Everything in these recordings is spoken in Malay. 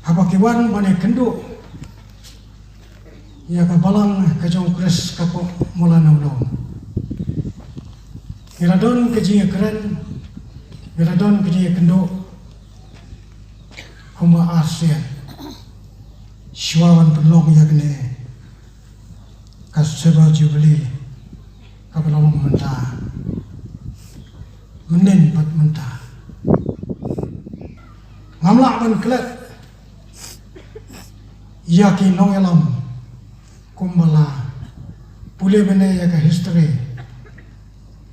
Habakiwan bane kendo ya kabalang kajong kres kapo mula naulo. Iradon kaji keren, iradon kaji kendo kuma ASEAN. Syuawan penlong ya kene kaseba jubli kabalong mentah menen pat mentah ngamlak ban klet yakin nong elam kumbala pulih bene ya ka history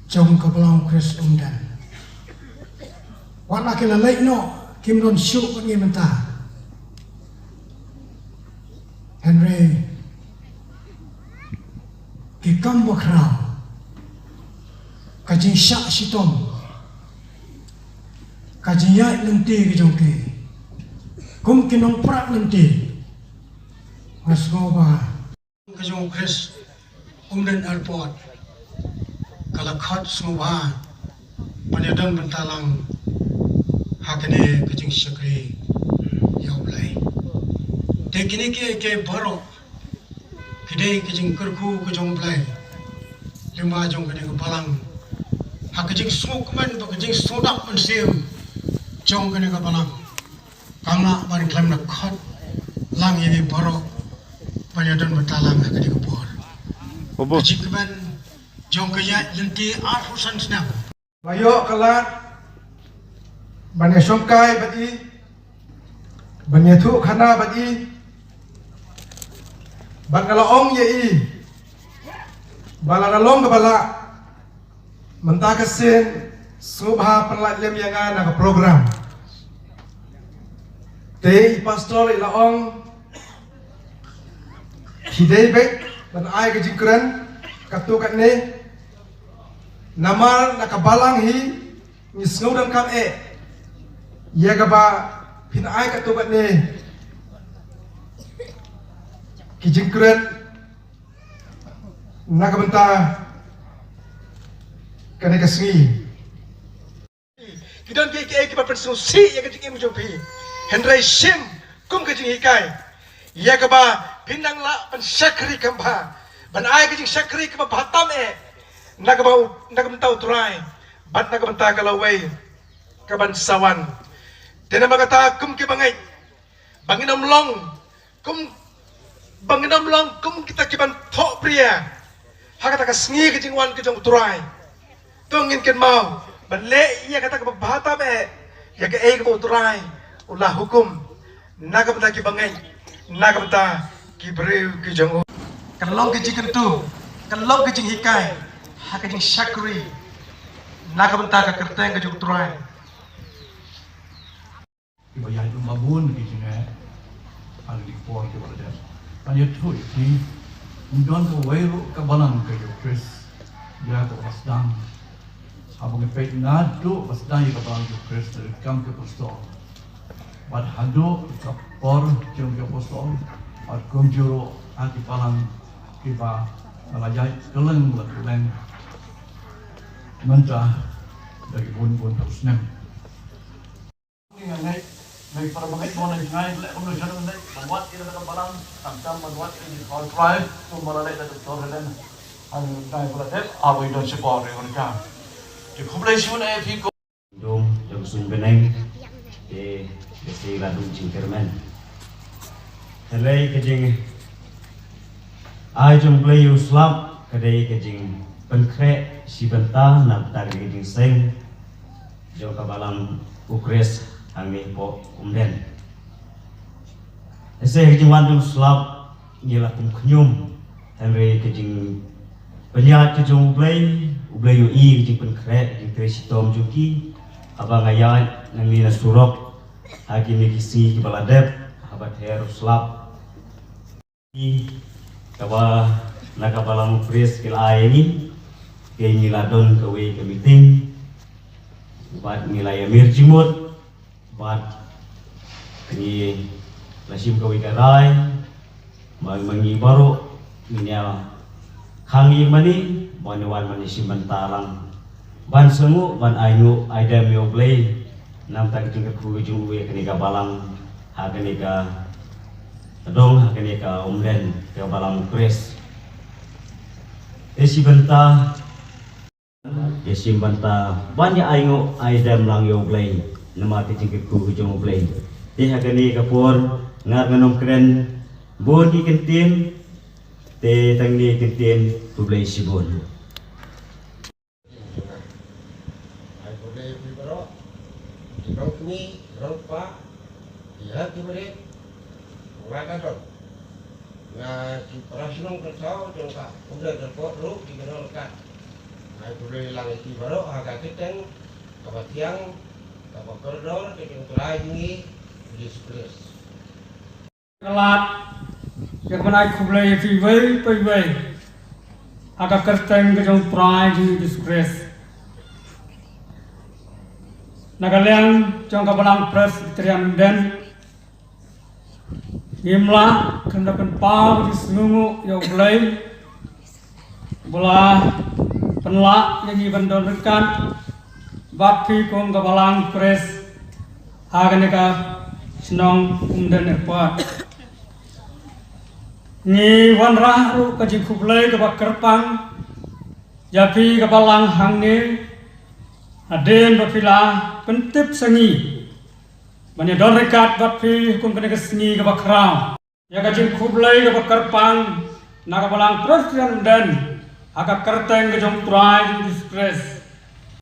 jong kabalong kris umdan wana kila lek no kim don syuk ngi mentah Henry kikam bakrau kajing syak sitom kajing yai lenti kejong ke kum kinong prak lenti mas ngoba kejong kris umdan airport kalakhat smoba panyadan bentalang hakene kejing syakri yaublai tekini ke baro kidai kejing kerku kejong blai lima jong kene kebalang ha kejing smuk man ba kejing sodak man sim jong kene kebalang kama ban klam nak khat lang ye baro panyadan betalang ha kene kebor kejing keban jong kaya lenti arhusan senang bayo kalat bane somkai bati bane thu khana bati Bangalaong yai balaralong kebala mentakasin subha penlatlem yang ada ke program te pastor ilaong hidai bek dan ai ke jingkran katukat ne namar nakabalang hi nisngau dan kam ya gaba pin ai katukat ne kijingkran nakabenta kane kasngi kidon ke kiba persusi ya kejing mujopi Henry Sim kum kejing ikai ya kaba pindang la pan syakri kamba ban ai kejing syakri kaba batam nakabenta utrai ban nakabenta kalawai kaban sawan tena magata kum ke bangai banginam long kum Banginam long kum kita kiban thok pria hakata ka sngi ke jingwan ke jong turai tongin ken mau ban le iya kata ka bahata be ya ke ke turai ulah hukum naga benda ki bangai naga benda ki breu ki jong kan long ke jikan tu kan long ke jing hikai hak jing syakri naga benda ka kerteng ke jong turai bayai tu mabun ki jing al di por ke berada Panya tu ini undang ke wairu ke balang ke Kris dia ke pasdang abang ke nado pasdang ke balang ke Kris dari kam ke pastor bad hado ke por jom ke pastor bad kumjuro hati balang ke ba alajai keleng keleng mentah dari bun terus nem Baik para pemain bola yang lain, kalau jangan naik, membuat kita dalam balang, tanpa membuat ini kalau drive, cuma naik dari turun, anu naik bola dek, apa itu support yang mereka. Di kompetisi mana yang Dom yang sumbeneng, di Ladung Cingkerman. Helai kejing, ajong play Islam, kedai kejing penkrek si bentah, nak tarik kejing seng, jauh kabalang ukres. Kami po umden. Ese kejing wandung selap ialah kumkenyum Henry kejing penyat kejing ublay UI kejing penkrek kejing kresitom juki abang ayat nangi nasurok hagi mikisi kibaladep habat her selap kawa nakabalang pres kila ini ke ngiladon kawe ke meeting buat nilai amir jimut buat ini lasim kawai karai mangi baru minya kangi mani wan mani simbantalang ban semu ban ainu aida mioblay nam tak jingkat kuwi jungwe kini gabalang hakenika dong hakenika umlen ke balam pres esi benta banyak aingo aidam lang yo play nama kecingkit ku hujung play ti hakenika por ngar nganom keren bon di kentin te tangni kentin tu play sibon Rong kini, rong pa, iya kibere, wala dong. Nga si prasunong kersaw, jengka, udah terpot lu, dikenal kan. Nah itu dari langit kibaro, agak keteng, kapat tiang, kapat koridor, keteng tulai tinggi, Yesus Kristus. Kelat, yang menaik kublai vivai, agak keteng kejong tulai tinggi Yesus Kristus. Nagaliang jong kabalang pres terian den imla kendakan pau di senungu yo blay bola penla yang ibandon rekan bapi kong kabalang pres haganeka senong umden erpat ni wanrah ru kaji kublay kabak kerpang japi kabalang hangni aden bapila pentip sengi banyak don rekat bapi hukum kena kesengi ke bakrau ya kajing kublai ke bakarpang nak balang terus dan agak kerteng ke jong tuai di Yesus Kristus